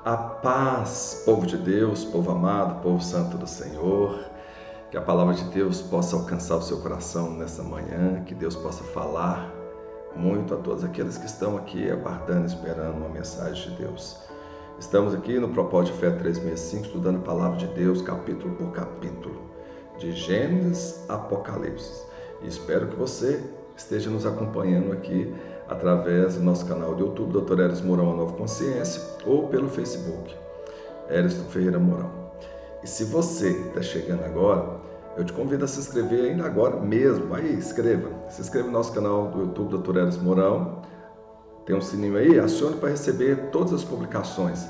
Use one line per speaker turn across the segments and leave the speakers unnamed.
A paz, povo de Deus, povo amado, povo santo do Senhor, que a palavra de Deus possa alcançar o seu coração nessa manhã, que Deus possa falar muito a todos aqueles que estão aqui aguardando, esperando uma mensagem de Deus. Estamos aqui no Propósito de Fé 365, estudando a palavra de Deus, capítulo por capítulo, de Gênesis a Apocalipse. E espero que você esteja nos acompanhando aqui através do nosso canal do YouTube, Dr. Eris Mourão, a Nova Consciência, ou pelo Facebook, Eris Ferreira Mourão. E se você está chegando agora, eu te convido a se inscrever ainda agora mesmo. Aí, se inscreva no nosso canal do YouTube, Dr. Eris Mourão. Tem um sininho aí, acione para receber todas as publicações.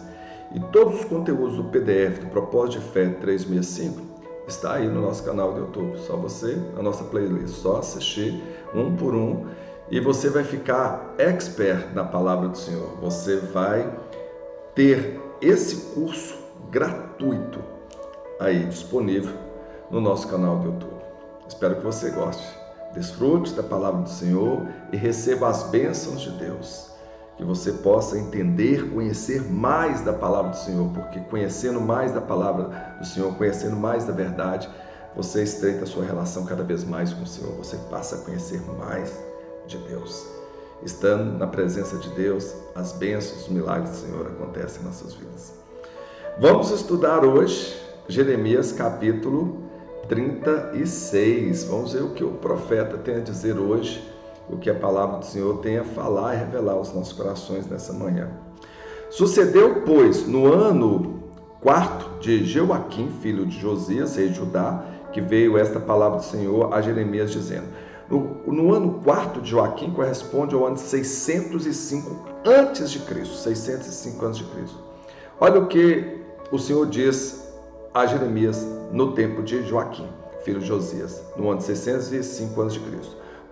E todos os conteúdos do PDF, do Propósito de Fé 365, está aí no nosso canal do YouTube. Só você, a nossa playlist, só assistir um por um. E você vai ficar expert na palavra do Senhor. Você vai ter esse curso gratuito aí disponível no nosso canal do YouTube. Espero que você goste. Desfrute da palavra do Senhor e receba as bênçãos de Deus. Que você possa entender, conhecer mais da palavra do Senhor, porque conhecendo mais da palavra do Senhor, conhecendo mais da verdade, você estreita a sua relação cada vez mais com o Senhor. Você passa a conhecer mais de Deus. Estando na presença de Deus, as bênçãos, os milagres do Senhor acontecem em nossas vidas. Vamos estudar hoje Jeremias capítulo 36. Vamos ver o que o profeta tem a dizer hoje, o que a palavra do Senhor tem a falar e revelar aos nossos corações nessa manhã. Sucedeu, pois, no ano 4º de Joaquim, filho de Josias, rei de Judá, que veio esta palavra do Senhor a Jeremias, dizendo: No ano 4º de Joaquim corresponde ao ano 605 a.C. 605 a.C. Olha o que o Senhor diz a Jeremias no tempo de Joaquim, filho de Josias, no ano 605 a.C.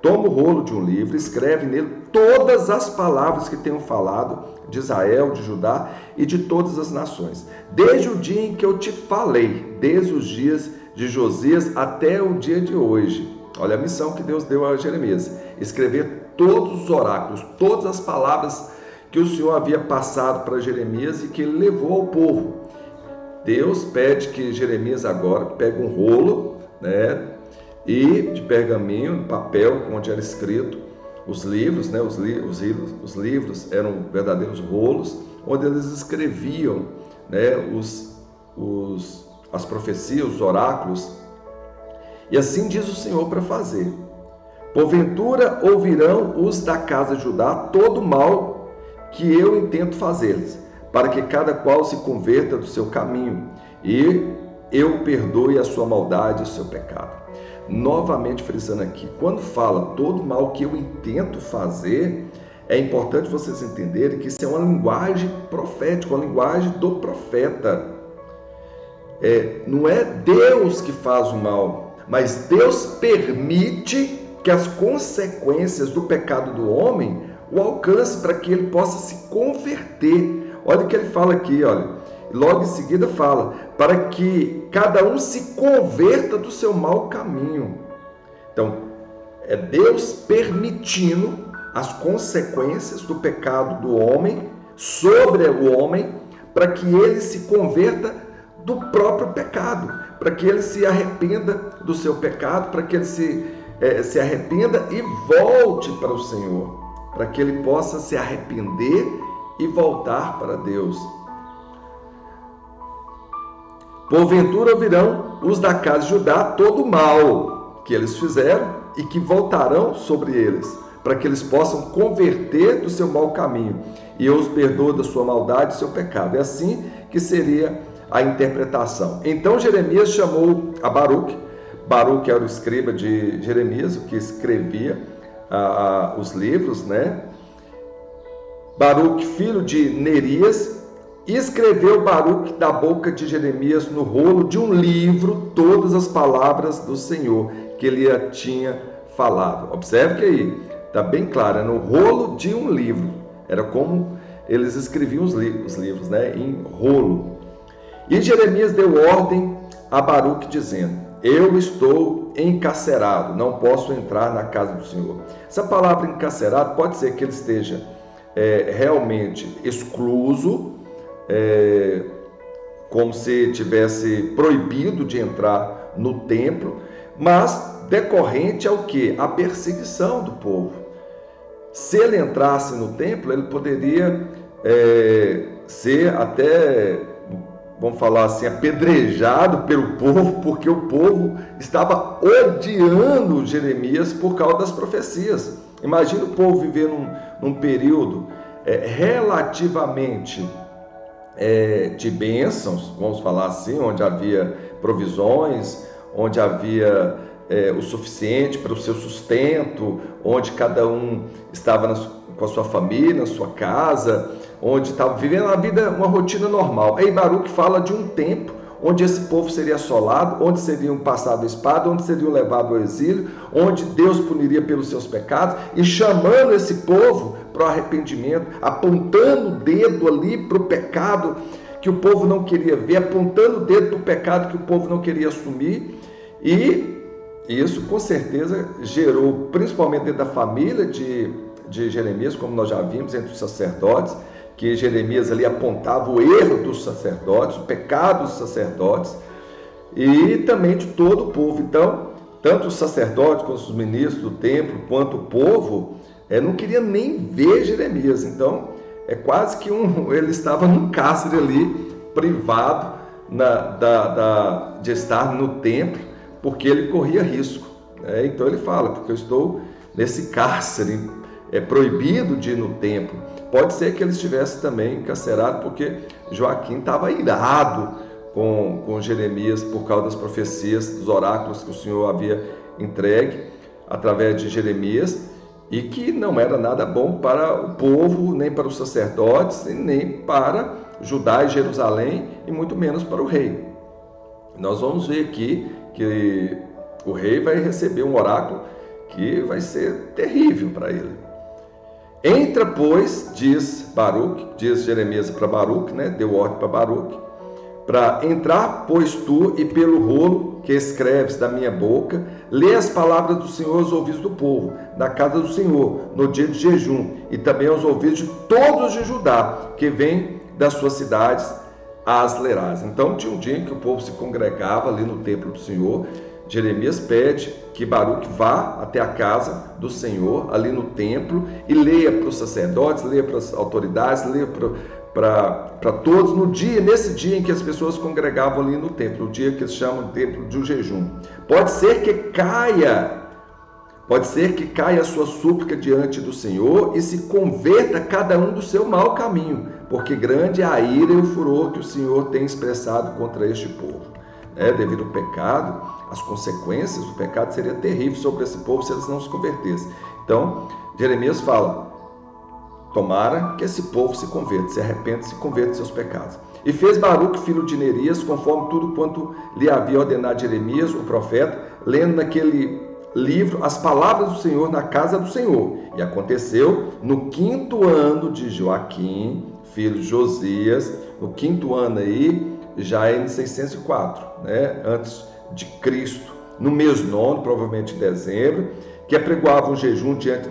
Toma o rolo de um livro, escreve nele todas as palavras que tenham falado de Israel, de Judá e de todas as nações, desde o dia em que eu te falei, desde os dias de Josias até o dia de hoje. Olha a missão que Deus deu a Jeremias: escrever todos os oráculos, todas as palavras que o Senhor havia passado para Jeremias e que ele levou ao povo. Deus pede que Jeremias agora pegue um rolo, e de pergaminho, papel, onde era escrito os livros, os livros eram verdadeiros rolos, onde eles escreviam, as profecias, os oráculos. E assim diz o Senhor para fazer: porventura ouvirão os da casa de Judá todo o mal que eu intento fazer-lhes, para que cada qual se converta do seu caminho, e eu perdoe a sua maldade e o seu pecado. Novamente frisando aqui, quando fala todo o mal que eu intento fazer, é importante vocês entenderem que isso é uma linguagem profética, uma linguagem do profeta. Não é Deus que faz o mal, mas Deus permite que as consequências do pecado do homem o alcance para que ele possa se converter. Olha o que ele fala aqui, olha. Logo em seguida fala, para que cada um se converta do seu mau caminho. Então, é Deus permitindo as consequências do pecado do homem sobre o homem, para que ele se converta do próprio pecado, para que ele se arrependa do seu pecado, para que ele se arrependa e volte para o Senhor, para que ele possa se arrepender e voltar para Deus. Porventura ouvirão os da casa de Judá todo o mal que eles fizeram e que voltarão sobre eles, para que eles possam converter do seu mau caminho, e eu os perdoo da sua maldade e do seu pecado. É assim que seria a interpretação. Então Jeremias chamou a Baruque. Baruque era o escriba de Jeremias, o que escrevia os livros, Baruque, filho de Nerias, escreveu Baruque da boca de Jeremias no rolo de um livro todas as palavras do Senhor que ele tinha falado. Observe que aí está bem claro, é no rolo de um livro. Era como eles escreviam os livros, em rolo. E Jeremias deu ordem a Baruque dizendo: eu estou encarcerado, não posso entrar na casa do Senhor. Essa palavra encarcerado pode ser que ele esteja realmente excluso como se tivesse proibido de entrar no templo, mas decorrente ao quê? A perseguição do povo. Se ele entrasse no templo, ele poderia ser até, vamos falar assim, apedrejado pelo povo, porque o povo estava odiando Jeremias por causa das profecias. Imagina o povo viver num período relativamente de bênçãos, vamos falar assim, onde havia provisões, onde havia o suficiente para o seu sustento, onde cada um estava com a sua família, na sua casa, onde estava vivendo a vida, uma rotina normal. Aí Baruque fala de um tempo onde esse povo seria assolado, onde seriam passados a espada, onde seriam levados ao exílio, onde Deus puniria pelos seus pecados, e chamando esse povo para o arrependimento, apontando o dedo ali para o pecado que o povo não queria ver, apontando o dedo para o pecado que o povo não queria assumir. E isso com certeza gerou, principalmente dentro da família de Jeremias, como nós já vimos, entre os sacerdotes, que Jeremias ali apontava o erro dos sacerdotes, o pecado dos sacerdotes, e também de todo o povo. Então, tanto os sacerdotes, quanto os ministros do templo, quanto o povo, não queria nem ver Jeremias. Então, é quase que ele estava num cárcere ali, privado de estar no templo, porque ele corria risco. Então ele fala, porque eu estou nesse cárcere, proibido de ir no templo. Pode ser que ele estivesse também encarcerado, porque Joaquim estava irado com Jeremias por causa das profecias, dos oráculos que o Senhor havia entregue através de Jeremias, e que não era nada bom para o povo, nem para os sacerdotes, nem para Judá e Jerusalém, e muito menos para o rei. Nós vamos ver aqui que o rei vai receber um oráculo que vai ser terrível para ele. Entra, pois, diz Jeremias para Baruque, deu ordem para Baruque, para entrar, pois tu, e pelo rolo que escreves da minha boca, lê as palavras do Senhor aos ouvidos do povo, na casa do Senhor, no dia de jejum, e também aos ouvidos de todos de Judá, que vêm das suas cidades às lerás. Então tinha um dia em que o povo se congregava ali no templo do Senhor. Jeremias pede que Baruque vá até a casa do Senhor, ali no templo, e leia para os sacerdotes, leia para as autoridades, leia para todos, nesse dia em que as pessoas congregavam ali no templo, o dia que eles chamam de templo de jejum. Pode ser que caia a sua súplica diante do Senhor e se converta cada um do seu mau caminho, porque grande é a ira e o furor que o Senhor tem expressado contra este povo. Devido ao pecado, as consequências do pecado seriam terríveis sobre esse povo se eles não se convertessem. Então, Jeremias fala, tomara que esse povo se converta, se arrependa, se converta de seus pecados. E fez Baruque, filho de Nerias, conforme tudo quanto lhe havia ordenado Jeremias, o profeta, lendo naquele livro as palavras do Senhor na casa do Senhor. E aconteceu no 5º ano de Joaquim, filho de Josias, no 5º ano aí, já em 604, antes de Cristo, no mês 9, provavelmente em dezembro, que apregoava um jejum diante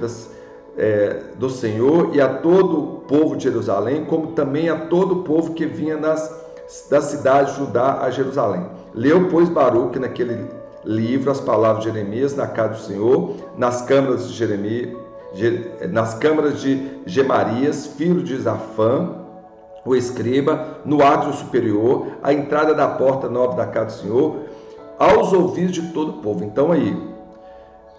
do Senhor e a todo o povo de Jerusalém, como também a todo o povo que vinha da cidade de Judá a Jerusalém. Leu, pois, Baruque naquele livro as palavras de Jeremias na casa do Senhor, nas câmaras de Gemarias, filho de Safã, o escriba, no átrio superior, à entrada da porta nova da casa do Senhor, aos ouvidos de todo o povo. Então aí,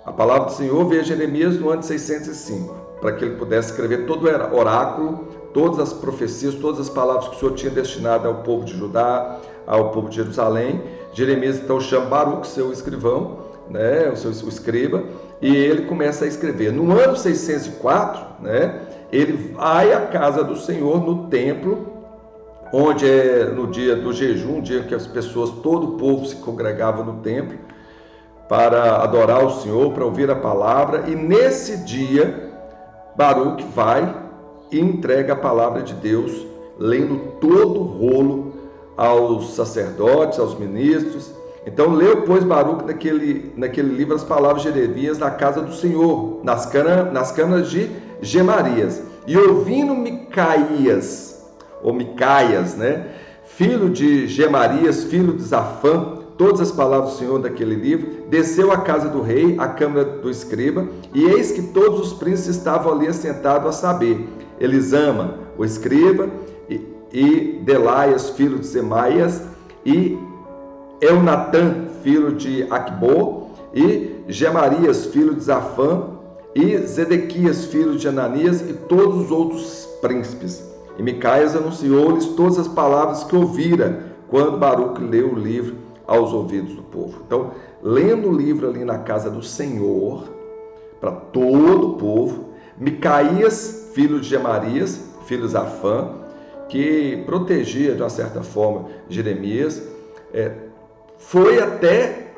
a palavra do Senhor veio a Jeremias no ano de 605, para que ele pudesse escrever todo o oráculo, todas as profecias, todas as palavras que o Senhor tinha destinado ao povo de Judá, ao povo de Jerusalém. Jeremias então chama Baruque, seu escrivão, o escriba, e ele começa a escrever. No ano 604, ele vai à casa do Senhor no templo, onde no dia do jejum, dia que as pessoas, todo o povo se congregava no templo para adorar o Senhor, para ouvir a palavra, e nesse dia Baruque vai e entrega a palavra de Deus, lendo todo o rolo aos sacerdotes, aos ministros. Então leu, pois, Baruque naquele livro as palavras de Jeremias na casa do Senhor, nas câmaras de Gemarias. E ouvindo Micaías, ou Micaias, né? Filho de Gemarias, filho de Zafã, todas as palavras do Senhor daquele livro, desceu à casa do rei, à câmara do escriba, e eis que todos os príncipes estavam ali assentados, a saber, Elisama, o escriba, e Delaias, filho de Semaías, e Elnatã, filho de Aquibor, e Gemarias, filho de Zafã, e Zedequias, filho de Ananias, e todos os outros príncipes. E Micaias anunciou-lhes todas as palavras que ouvira, quando Baruque leu o livro aos ouvidos do povo. Então, lendo o livro ali na casa do Senhor, para todo o povo, Micaias, filho de Gemarias, filho de Zafã, que protegia de uma certa forma Jeremias, foi até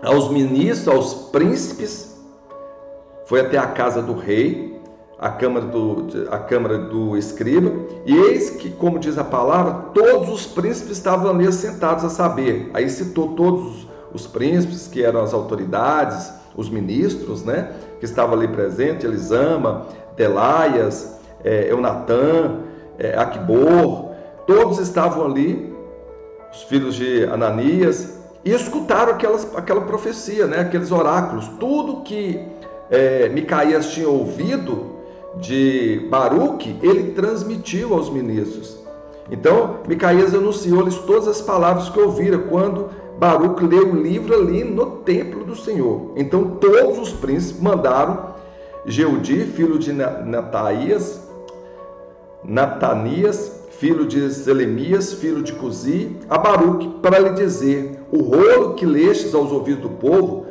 aos ministros, aos príncipes, foi até a casa do rei, a câmara do escriba, e eis que, como diz a palavra, todos os príncipes estavam ali assentados, a saber. Aí citou todos os príncipes, que eram as autoridades, os ministros, né, que estavam ali presentes, Elisama, Delaias, Elnatã, Aquibor, todos estavam ali, os filhos de Ananias, e escutaram aquela profecia, né, aqueles oráculos, tudo que Micaias tinha ouvido de Baruque, ele transmitiu aos ministros. Então, Micaias anunciou-lhes todas as palavras que ouvira quando Baruque leu o livro ali no templo do Senhor. Então, todos os príncipes mandaram Jeudi, filho de Natanias, filho de Selemias, filho de Cusi, a Baruque, para lhe dizer: o rolo que lestes aos ouvidos do povo,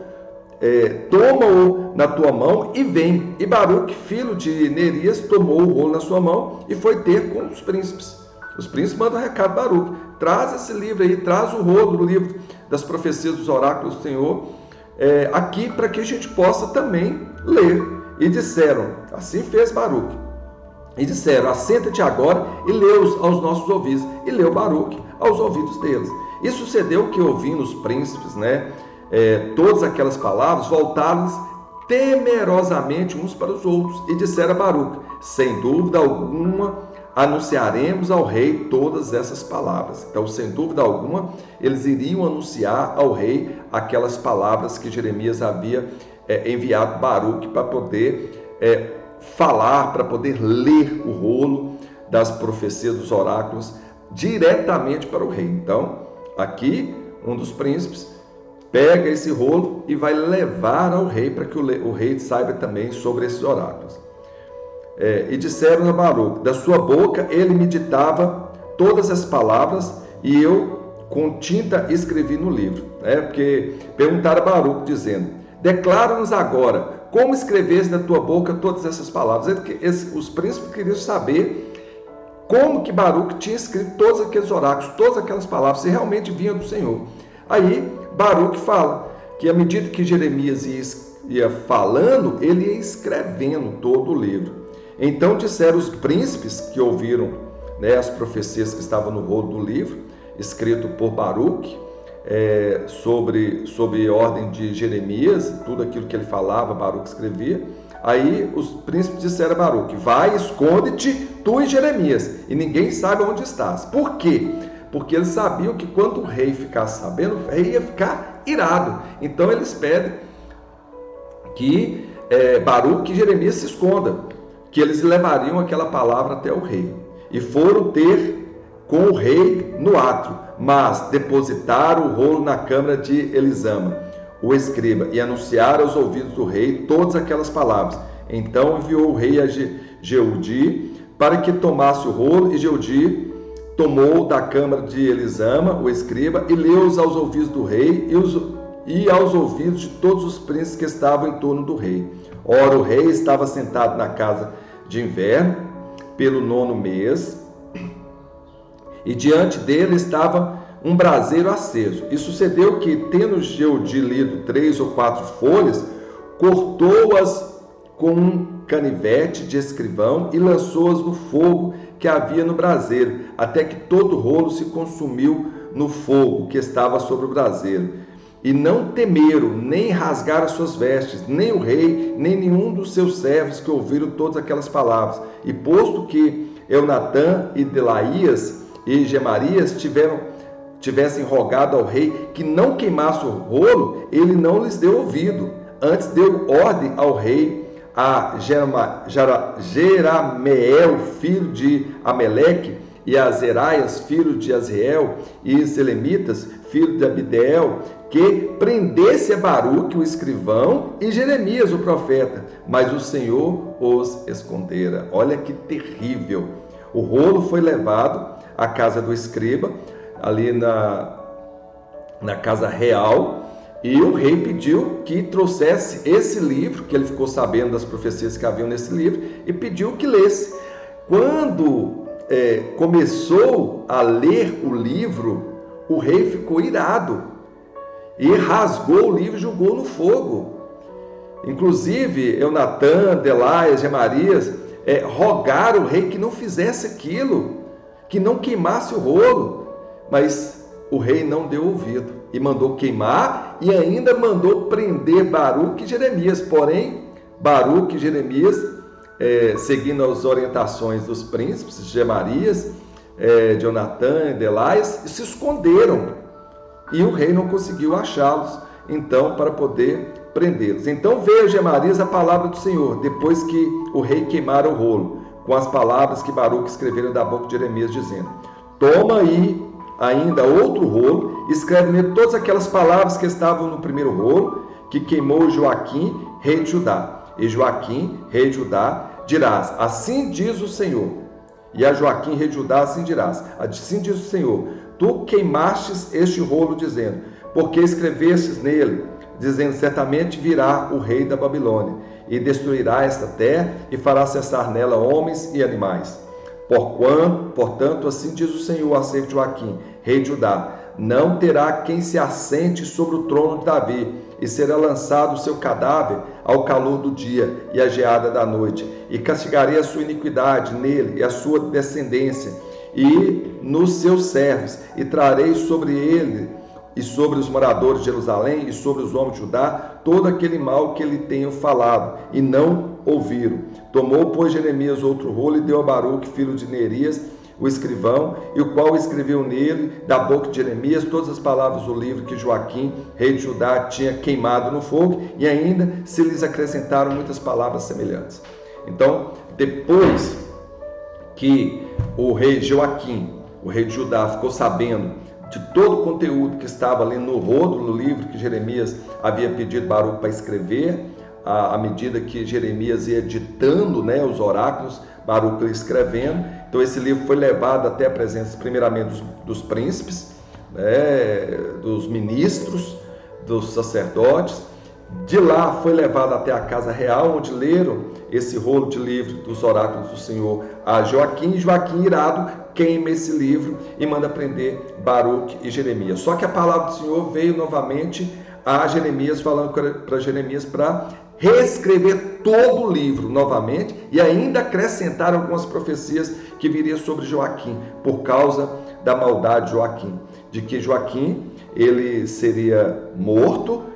toma-o na tua mão e vem. E Baruque, filho de Nerias, tomou o rolo na sua mão e foi ter com os príncipes. Os príncipes mandam um recado: Baruque, traz esse livro aí, traz o rolo do livro das profecias dos oráculos do Senhor, aqui, para que a gente possa também ler. E disseram, assim fez Baruque, e disseram: assenta-te agora e lê-os aos nossos ouvidos. E leu Baruque aos ouvidos deles. E sucedeu que, ouvindo os príncipes, né, todas aquelas palavras, voltaram-se temerosamente uns para os outros e disseram a Baruque: sem dúvida alguma anunciaremos ao rei todas essas palavras. Então, sem dúvida alguma, eles iriam anunciar ao rei aquelas palavras que Jeremias havia enviado Baruque para poder falar, para poder ler o rolo das profecias dos oráculos diretamente para o rei. Então, aqui, um dos príncipes pega esse rolo e vai levar ao rei, para que o rei saiba também sobre esses oráculos. E disseram a Baruque: da sua boca ele me ditava todas as palavras, e eu com tinta escrevi no livro. Porque perguntaram a Baruque, dizendo: declara-nos agora como escreveste da tua boca todas essas palavras. Os príncipes queriam saber como que Baruque tinha escrito todos aqueles oráculos, todas aquelas palavras, se realmente vinham do Senhor. Aí Baruque fala que, à medida que Jeremias ia falando, ele ia escrevendo todo o livro. Então disseram os príncipes que ouviram, né, as profecias que estavam no rolo do livro, escrito por Baruque, sobre ordem de Jeremias, tudo aquilo que ele falava, Baruque escrevia. Aí os príncipes disseram a Baruque: vai, esconde-te, tu e Jeremias, e ninguém sabe onde estás. Por quê? Porque eles sabiam que quando o rei ficasse sabendo, o rei ia ficar irado. Então eles pedem que Baruque e Jeremias se escondam, que eles levariam aquela palavra até o rei. E foram ter com o rei no átrio, mas depositaram o rolo na câmara de Elisama, o escriba, e anunciaram aos ouvidos do rei todas aquelas palavras. Então enviou o rei a Jeudi para que tomasse o rolo, e Jeudi tomou da câmara de Elisama, o escriba, e leu-os aos ouvidos do rei e aos ouvidos de todos os príncipes que estavam em torno do rei. Ora, o rei estava sentado na casa de inverno, pelo 9º mês, e diante dele estava um braseiro aceso. E sucedeu que, tendo Jeudi lido 3 ou 4 folhas, cortou-as com um canivete de escrivão e lançou-as no fogo que havia no braseiro, até que todo o rolo se consumiu no fogo que estava sobre o braseiro. E não temeram, nem rasgaram as suas vestes, nem o rei, nem nenhum dos seus servos que ouviram todas aquelas palavras. E posto que Eunatã e Delaías e Gemarias tivessem rogado ao rei que não queimasse o rolo, ele não lhes deu ouvido. Antes deu ordem ao rei a Jerameel, filho de Ameleque, e a Zeraias, filho de Aziel, e Selemitas, filho de Abideel, que prendesse a Baruque, o escrivão, e Jeremias, o profeta, mas o Senhor os escondera. Olha que terrível! O rolo foi levado à casa do escriba, ali na casa real, e o rei pediu que trouxesse esse livro, que ele ficou sabendo das profecias que haviam nesse livro, e pediu que lesse. Quando começou a ler o livro, o rei ficou irado e rasgou o livro e jogou no fogo. Inclusive, Eunatã, Delaias, Gemarias rogaram o rei que não fizesse aquilo, que não queimasse o rolo, mas o rei não deu ouvido e mandou queimar e ainda mandou prender Baruque e Jeremias. Porém, Baruque e Jeremias, seguindo as orientações dos príncipes, de Gemarias, de Eunatã e Delaias, se esconderam e o rei não conseguiu achá-los, então, para poder prendê-los. Então veio a Gemarias a palavra do Senhor, depois que o rei queimara o rolo, com as palavras que Baruque escrevera da boca de Jeremias, dizendo: toma aí ainda outro rolo, escreve nele todas aquelas palavras que estavam no primeiro rolo, que queimou Joaquim, rei de Judá. E Joaquim, rei de Judá, dirás: assim diz o Senhor. E a Joaquim, rei de Judá, assim dirás: assim diz o Senhor, tu queimastes este rolo, dizendo, porque escrevestes nele, dizendo, certamente virá o rei da Babilônia, e destruirá esta terra, e fará cessar nela homens e animais. Portanto, assim diz o Senhor acerca de Joaquim, rei de Judá: não terá quem se assente sobre o trono de Davi, e será lançado o seu cadáver ao calor do dia e à geada da noite, e castigarei a sua iniquidade nele e a sua descendência, e nos seus servos, e trarei sobre ele e sobre os moradores de Jerusalém e sobre os homens de Judá todo aquele mal que ele tenha falado, e não ouviram. Tomou, pois, Jeremias outro rolo e deu a Baruque, filho de Nerias, o escrivão, e o qual escreveu nele, da boca de Jeremias, todas as palavras do livro que Joaquim, rei de Judá, tinha queimado no fogo, e ainda se lhes acrescentaram muitas palavras semelhantes. Então, depois que o rei Joaquim, o rei de Judá, ficou sabendo de todo o conteúdo que estava ali no rolo do livro que Jeremias havia pedido Baruque para escrever, à medida que Jeremias ia ditando, os oráculos, Baruque ia escrevendo. Então esse livro foi levado até a presença primeiramente dos príncipes, dos ministros, dos sacerdotes. De lá foi levado até a casa real, onde leram esse rolo de livro dos oráculos do Senhor a Joaquim. Joaquim, irado, queima esse livro e manda prender Baruque e Jeremias. Só que a palavra do Senhor veio novamente a Jeremias, falando para Jeremias para reescrever todo o livro novamente, e ainda acrescentar algumas profecias que viriam sobre Joaquim, por causa da maldade de Joaquim, de que Joaquim ele seria morto.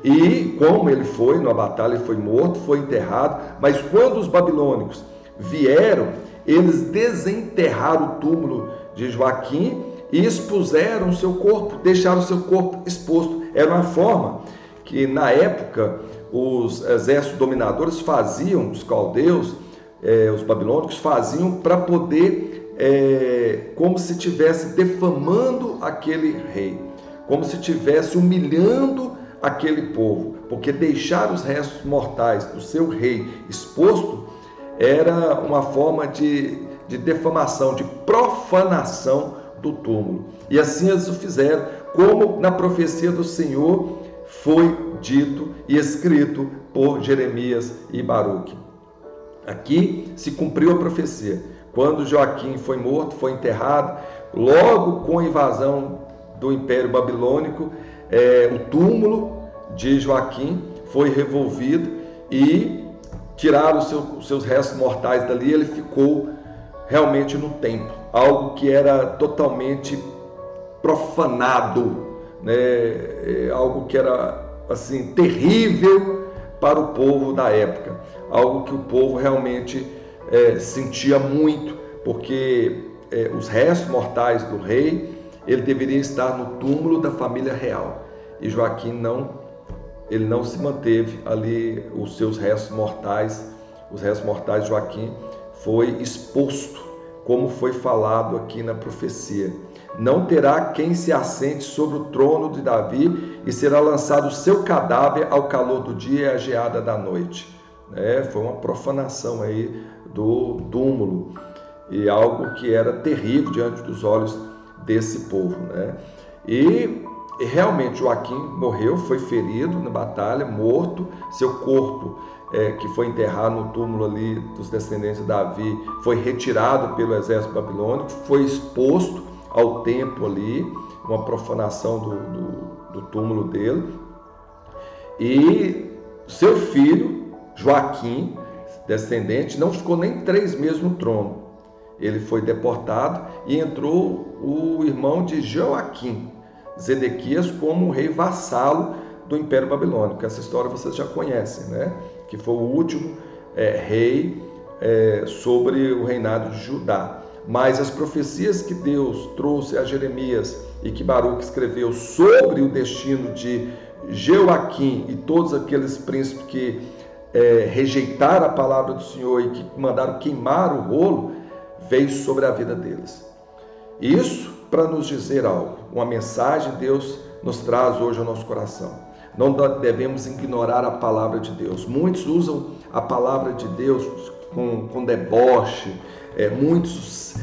E como ele foi, numa batalha ele foi morto, foi enterrado, mas quando os babilônicos vieram, eles desenterraram o túmulo de Joaquim e expuseram o seu corpo, deixaram o seu corpo exposto. Era uma forma que na época os exércitos dominadores faziam, os caldeus, os babilônicos faziam para poder, como se estivesse defamando aquele rei, como se estivesse humilhando aquele povo, porque deixar os restos mortais do seu rei exposto era uma forma de defamação, de profanação do túmulo. E assim eles o fizeram, como na profecia do Senhor foi dito e escrito por Jeremias e Baruque. Aqui se cumpriu a profecia. Quando Joaquim foi morto, foi enterrado, logo com a invasão do Império Babilônico, o túmulo de Joaquim foi revolvido e tiraram os seus restos mortais dali. Ele ficou realmente no templo, algo que era totalmente profanado, algo que era assim terrível para o povo da época, algo que o povo realmente sentia muito porque os restos mortais do rei, ele deveria estar no túmulo da família real. E Joaquim ele não se manteve ali, os seus restos mortais de Joaquim foi exposto, como foi falado aqui na profecia. Não terá quem se assente sobre o trono de Davi, e será lançado o seu cadáver ao calor do dia e à geada da noite. Foi uma profanação aí do túmulo, e algo que era terrível diante dos olhos desse povo. E realmente Joaquim morreu, foi ferido na batalha, morto. Seu corpo, que foi enterrado no túmulo ali dos descendentes de Davi, foi retirado pelo exército babilônico, foi exposto ao templo ali, uma profanação do túmulo dele. E seu filho Joaquim, descendente, não ficou nem 3 meses no trono. Ele foi deportado e entrou o irmão de Joaquim, Zedequias, como rei vassalo do Império Babilônico. Essa história vocês já conhecem, que foi o último rei sobre o reinado de Judá. Mas as profecias que Deus trouxe a Jeremias e que Baruque escreveu sobre o destino de Joaquim e todos aqueles príncipes que rejeitaram a palavra do Senhor e que mandaram queimar o rolo, veio sobre a vida deles. Isso para nos dizer algo, uma mensagem Deus nos traz hoje ao nosso coração. Não devemos ignorar a palavra de Deus. Muitos usam a palavra de Deus com deboche, muitos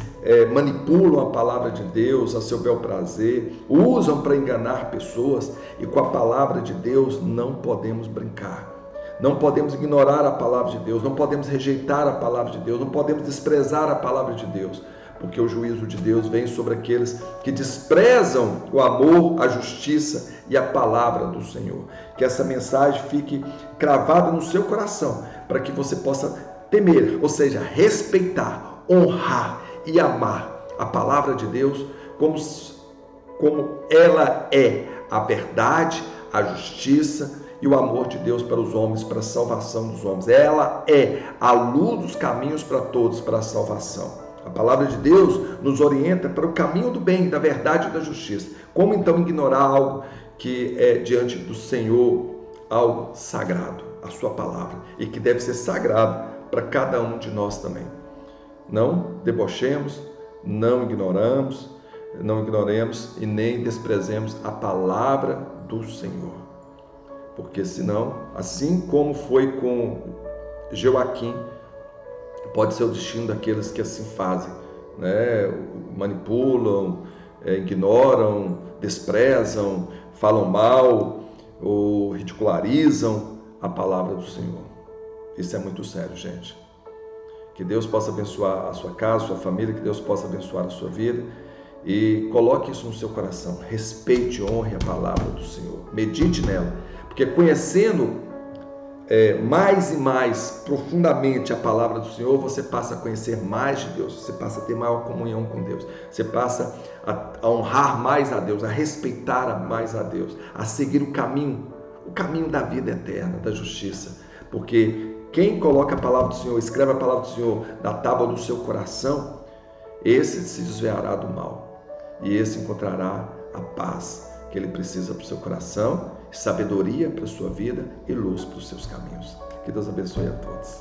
manipulam a palavra de Deus a seu bel prazer, usam para enganar pessoas, e com a palavra de Deus não podemos brincar. Não podemos ignorar a palavra de Deus, não podemos rejeitar a palavra de Deus, não podemos desprezar a palavra de Deus, porque o juízo de Deus vem sobre aqueles que desprezam o amor, a justiça e a palavra do Senhor. Que essa mensagem fique cravada no seu coração, para que você possa temer, ou seja, respeitar, honrar e amar a palavra de Deus como ela é a verdade, a justiça e o amor de Deus para os homens, para a salvação dos homens. Ela é a luz dos caminhos para todos, para a salvação. A palavra de Deus nos orienta para o caminho do bem, da verdade e da justiça. Como então ignorar algo que é diante do Senhor, algo sagrado, a sua palavra, e que deve ser sagrado para cada um de nós também. Não debochemos, não ignoremos e nem desprezemos a palavra do Senhor. Porque senão, assim como foi com Joaquim, pode ser o destino daqueles que assim fazem, manipulam, ignoram, desprezam, falam mal ou ridicularizam a palavra do Senhor. Isso é muito sério, gente. Que Deus possa abençoar a sua casa, a sua família, que Deus possa abençoar a sua vida, e coloque isso no seu coração. Respeite e honre a palavra do Senhor. Medite nela, porque conhecendo mais e mais profundamente a palavra do Senhor, você passa a conhecer mais de Deus, você passa a ter maior comunhão com Deus, você passa a honrar mais a Deus, a respeitar mais a Deus, a seguir o caminho da vida eterna, da justiça, porque quem coloca a palavra do Senhor, escreve a palavra do Senhor na tábua do seu coração, esse se desviará do mal e esse encontrará a paz que ele precisa para o seu coração, sabedoria para a sua vida e luz para os seus caminhos. Que Deus abençoe a todos.